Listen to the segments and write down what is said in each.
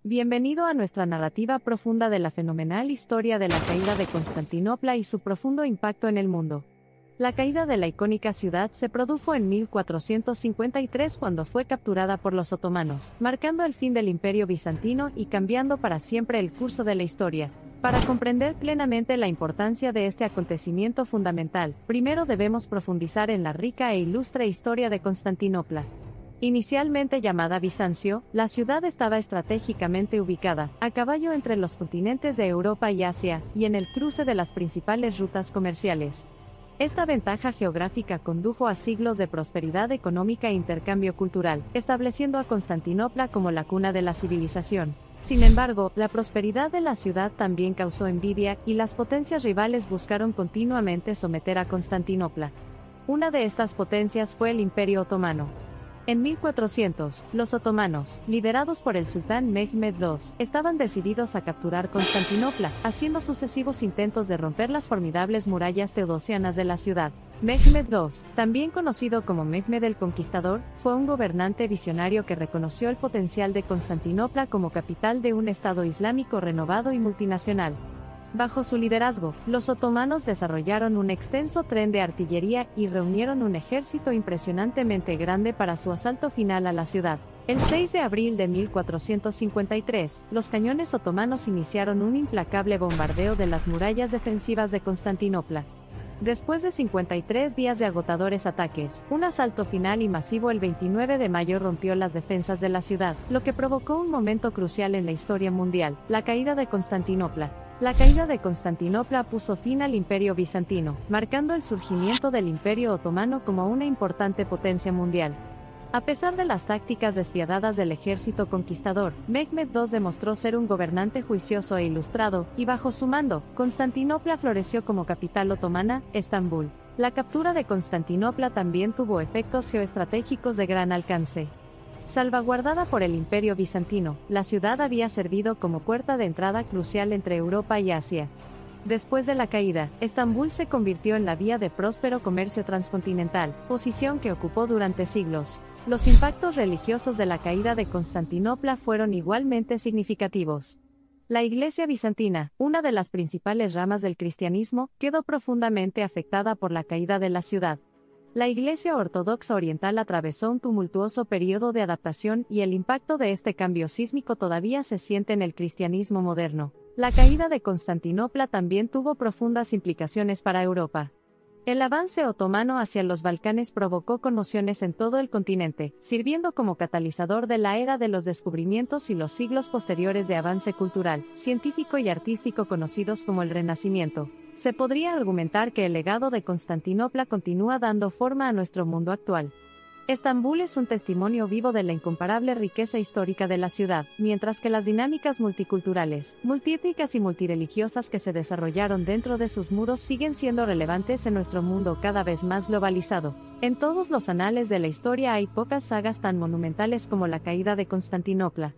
Bienvenido a nuestra narrativa profunda de la fenomenal historia de la caída de Constantinopla y su profundo impacto en el mundo. La caída de la icónica ciudad se produjo en 1453 cuando fue capturada por los otomanos, marcando el fin del Imperio bizantino y cambiando para siempre el curso de la historia. Para comprender plenamente la importancia de este acontecimiento fundamental, primero debemos profundizar en la rica e ilustre historia de Constantinopla. Inicialmente llamada Bizancio, la ciudad estaba estratégicamente ubicada, a caballo entre los continentes de Europa y Asia, y en el cruce de las principales rutas comerciales. Esta ventaja geográfica condujo a siglos de prosperidad económica e intercambio cultural, estableciendo a Constantinopla como la cuna de la civilización. Sin embargo, la prosperidad de la ciudad también causó envidia, y las potencias rivales buscaron continuamente someter a Constantinopla. Una de estas potencias fue el Imperio Otomano. En 1400, los otomanos, liderados por el sultán Mehmed II, estaban decididos a capturar Constantinopla, haciendo sucesivos intentos de romper las formidables murallas teodosianas de la ciudad. Mehmed II, también conocido como Mehmed el Conquistador, fue un gobernante visionario que reconoció el potencial de Constantinopla como capital de un Estado islámico renovado y multinacional. Bajo su liderazgo, los otomanos desarrollaron un extenso tren de artillería y reunieron un ejército impresionantemente grande para su asalto final a la ciudad. El 6 de abril de 1453, los cañones otomanos iniciaron un implacable bombardeo de las murallas defensivas de Constantinopla. Después de 53 días de agotadores ataques, un asalto final y masivo el 29 de mayo rompió las defensas de la ciudad, lo que provocó un momento crucial en la historia mundial, la caída de Constantinopla. La caída de Constantinopla puso fin al Imperio bizantino, marcando el surgimiento del Imperio otomano como una importante potencia mundial. A pesar de las tácticas despiadadas del ejército conquistador, Mehmed II demostró ser un gobernante juicioso e ilustrado, y bajo su mando, Constantinopla floreció como capital otomana, Estambul. La captura de Constantinopla también tuvo efectos geoestratégicos de gran alcance. Salvaguardada por el Imperio bizantino, la ciudad había servido como puerta de entrada crucial entre Europa y Asia. Después de la caída, Estambul se convirtió en la vía de próspero comercio transcontinental, posición que ocupó durante siglos. Los impactos religiosos de la caída de Constantinopla fueron igualmente significativos. La Iglesia bizantina, una de las principales ramas del cristianismo, quedó profundamente afectada por la caída de la ciudad. La Iglesia Ortodoxa Oriental atravesó un tumultuoso periodo de adaptación y el impacto de este cambio sísmico todavía se siente en el cristianismo moderno. La caída de Constantinopla también tuvo profundas implicaciones para Europa. El avance otomano hacia los Balcanes provocó conmociones en todo el continente, sirviendo como catalizador de la era de los descubrimientos y los siglos posteriores de avance cultural, científico y artístico conocidos como el Renacimiento. Se podría argumentar que el legado de Constantinopla continúa dando forma a nuestro mundo actual. Estambul es un testimonio vivo de la incomparable riqueza histórica de la ciudad, mientras que las dinámicas multiculturales, multiétnicas y multireligiosas que se desarrollaron dentro de sus muros siguen siendo relevantes en nuestro mundo cada vez más globalizado. En todos los anales de la historia hay pocas sagas tan monumentales como la caída de Constantinopla.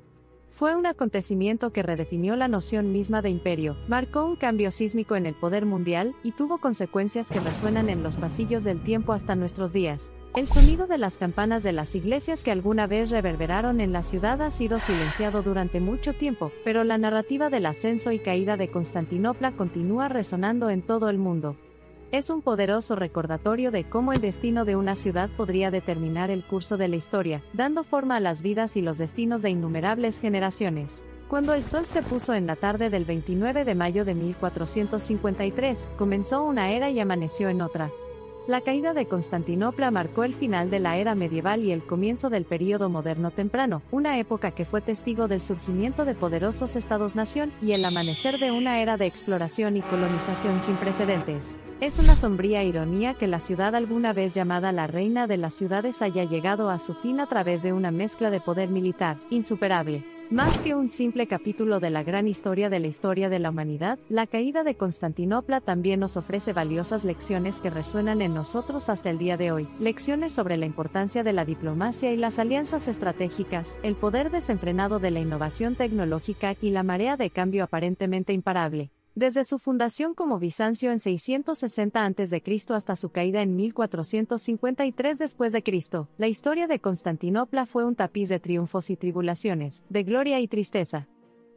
Fue un acontecimiento que redefinió la noción misma de imperio, marcó un cambio sísmico en el poder mundial y tuvo consecuencias que resuenan en los pasillos del tiempo hasta nuestros días. El sonido de las campanas de las iglesias que alguna vez reverberaron en la ciudad ha sido silenciado durante mucho tiempo, pero la narrativa del ascenso y caída de Constantinopla continúa resonando en todo el mundo. Es un poderoso recordatorio de cómo el destino de una ciudad podría determinar el curso de la historia, dando forma a las vidas y los destinos de innumerables generaciones. Cuando el sol se puso en la tarde del 29 de mayo de 1453, comenzó una era y amaneció en otra. La caída de Constantinopla marcó el final de la era medieval y el comienzo del período moderno temprano, una época que fue testigo del surgimiento de poderosos estados-nación y el amanecer de una era de exploración y colonización sin precedentes. Es una sombría ironía que la ciudad alguna vez llamada la reina de las ciudades haya llegado a su fin a través de una mezcla de poder militar, insuperable. Más que un simple capítulo de la gran historia de la humanidad, la caída de Constantinopla también nos ofrece valiosas lecciones que resuenan en nosotros hasta el día de hoy. Lecciones sobre la importancia de la diplomacia y las alianzas estratégicas, el poder desenfrenado de la innovación tecnológica y la marea de cambio aparentemente imparable. Desde su fundación como Bizancio en 660 a.C. hasta su caída en 1453 después de Cristo, la historia de Constantinopla fue un tapiz de triunfos y tribulaciones, de gloria y tristeza.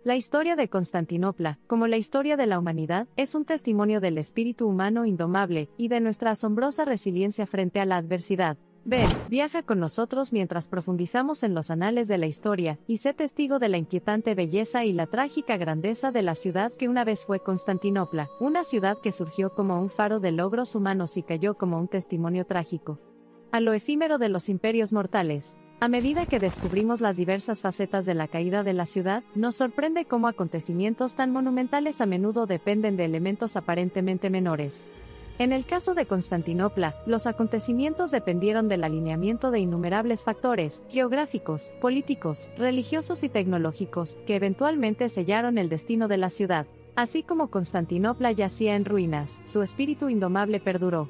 La historia de Constantinopla, como la historia de la humanidad, es un testimonio del espíritu humano indomable y de nuestra asombrosa resiliencia frente a la adversidad. Ven, viaja con nosotros mientras profundizamos en los anales de la historia, y sé testigo de la inquietante belleza y la trágica grandeza de la ciudad que una vez fue Constantinopla, una ciudad que surgió como un faro de logros humanos y cayó como un testimonio trágico a lo efímero de los imperios mortales. A medida que descubrimos las diversas facetas de la caída de la ciudad, nos sorprende cómo acontecimientos tan monumentales a menudo dependen de elementos aparentemente menores. En el caso de Constantinopla, los acontecimientos dependieron del alineamiento de innumerables factores, geográficos, políticos, religiosos y tecnológicos, que eventualmente sellaron el destino de la ciudad. Así como Constantinopla yacía en ruinas, su espíritu indomable perduró.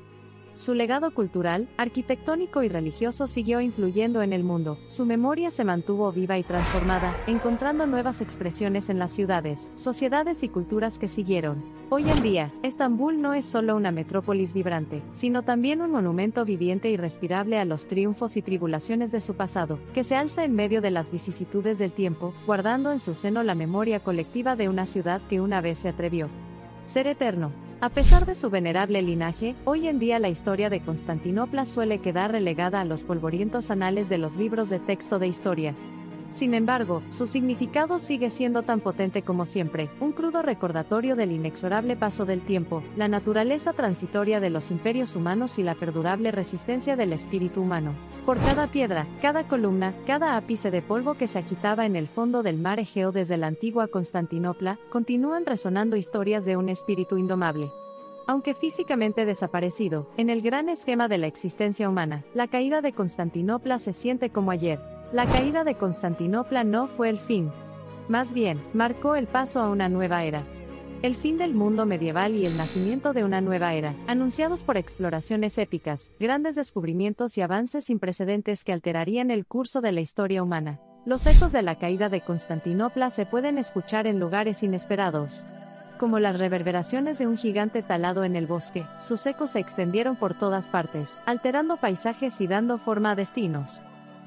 Su legado cultural, arquitectónico y religioso siguió influyendo en el mundo, su memoria se mantuvo viva y transformada, encontrando nuevas expresiones en las ciudades, sociedades y culturas que siguieron. Hoy en día, Estambul no es solo una metrópolis vibrante, sino también un monumento viviente y respirable a los triunfos y tribulaciones de su pasado, que se alza en medio de las vicisitudes del tiempo, guardando en su seno la memoria colectiva de una ciudad que una vez se atrevió a ser eterno. A pesar de su venerable linaje, hoy en día la historia de Constantinopla suele quedar relegada a los polvorientos anales de los libros de texto de historia. Sin embargo, su significado sigue siendo tan potente como siempre, un crudo recordatorio del inexorable paso del tiempo, la naturaleza transitoria de los imperios humanos y la perdurable resistencia del espíritu humano. Por cada piedra, cada columna, cada ápice de polvo que se agitaba en el fondo del mar Egeo desde la antigua Constantinopla, continúan resonando historias de un espíritu indomable. Aunque físicamente desaparecido, en el gran esquema de la existencia humana, la caída de Constantinopla se siente como ayer. La caída de Constantinopla no fue el fin. Más bien, marcó el paso a una nueva era. El fin del mundo medieval y el nacimiento de una nueva era, anunciados por exploraciones épicas, grandes descubrimientos y avances sin precedentes que alterarían el curso de la historia humana. Los ecos de la caída de Constantinopla se pueden escuchar en lugares inesperados. Como las reverberaciones de un gigante talado en el bosque, sus ecos se extendieron por todas partes, alterando paisajes y dando forma a destinos.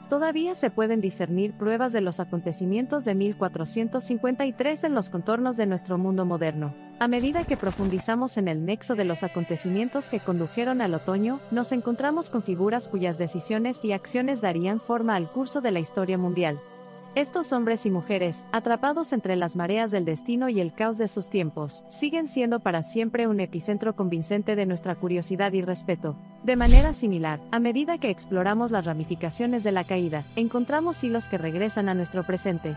Todavía se pueden discernir pruebas de los acontecimientos de 1453 en los contornos de nuestro mundo moderno. A medida que profundizamos en el nexo de los acontecimientos que condujeron al otoño, nos encontramos con figuras cuyas decisiones y acciones darían forma al curso de la historia mundial. Estos hombres y mujeres, atrapados entre las mareas del destino y el caos de sus tiempos, siguen siendo para siempre un epicentro convincente de nuestra curiosidad y respeto. De manera similar, a medida que exploramos las ramificaciones de la caída, encontramos hilos que regresan a nuestro presente.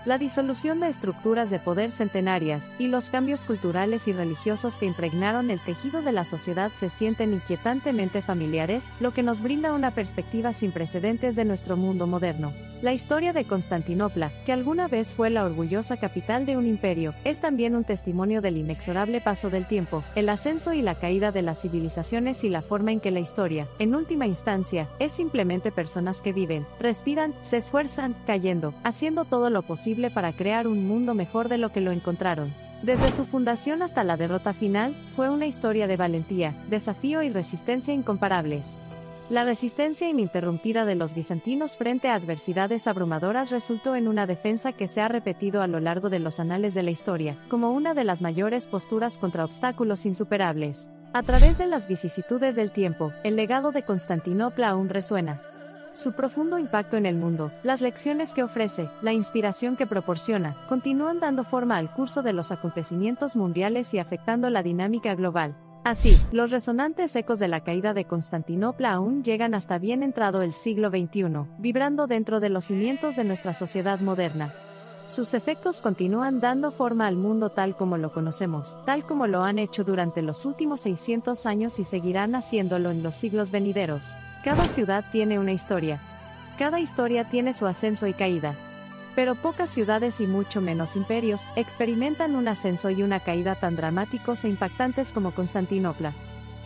La disolución de estructuras de poder centenarias y los cambios culturales y religiosos que impregnaron el tejido de la sociedad se sienten inquietantemente familiares, lo que nos brinda una perspectiva sin precedentes de nuestro mundo moderno. La historia de Constantinopla, que alguna vez fue la orgullosa capital de un imperio, es también un testimonio del inexorable paso del tiempo, el ascenso y la caída de las civilizaciones y la forma en que la historia, en última instancia, es simplemente personas que viven, respiran, se esfuerzan, cayendo, haciendo todo lo posible para crear un mundo mejor de lo que lo encontraron. Desde su fundación hasta la derrota final, fue una historia de valentía, desafío y resistencia incomparables. La resistencia ininterrumpida de los bizantinos frente a adversidades abrumadoras resultó en una defensa que se ha repetido a lo largo de los anales de la historia, como una de las mayores posturas contra obstáculos insuperables. A través de las vicisitudes del tiempo, el legado de Constantinopla aún resuena. Su profundo impacto en el mundo, las lecciones que ofrece, la inspiración que proporciona, continúan dando forma al curso de los acontecimientos mundiales y afectando la dinámica global. Así, los resonantes ecos de la caída de Constantinopla aún llegan hasta bien entrado el siglo XXI, vibrando dentro de los cimientos de nuestra sociedad moderna. Sus efectos continúan dando forma al mundo tal como lo conocemos, tal como lo han hecho durante los últimos 600 años y seguirán haciéndolo en los siglos venideros. Cada ciudad tiene una historia. Cada historia tiene su ascenso y caída. Pero pocas ciudades y mucho menos imperios experimentan un ascenso y una caída tan dramáticos e impactantes como Constantinopla.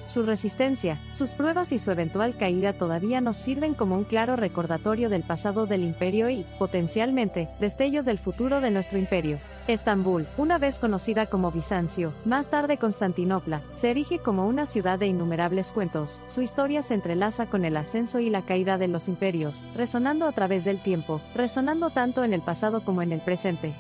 Su resistencia, sus pruebas y su eventual caída todavía nos sirven como un claro recordatorio del pasado del imperio y, potencialmente, destellos del futuro de nuestro imperio. Estambul, una vez conocida como Bizancio, más tarde Constantinopla, se erige como una ciudad de innumerables cuentos. Su historia se entrelaza con el ascenso y la caída de los imperios, resonando a través del tiempo, resonando tanto en el pasado como en el presente.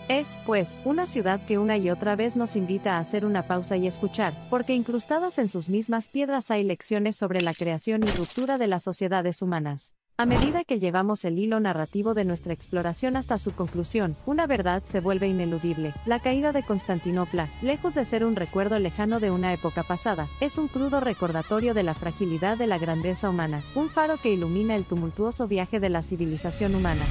Es, pues, una ciudad que una y otra vez nos invita a hacer una pausa y escuchar, porque incrustadas en sus mismas piedras hay lecciones sobre la creación y ruptura de las sociedades humanas. A medida que llevamos el hilo narrativo de nuestra exploración hasta su conclusión, una verdad se vuelve ineludible. La caída de Constantinopla, lejos de ser un recuerdo lejano de una época pasada, es un crudo recordatorio de la fragilidad de la grandeza humana, un faro que ilumina el tumultuoso viaje de la civilización humana.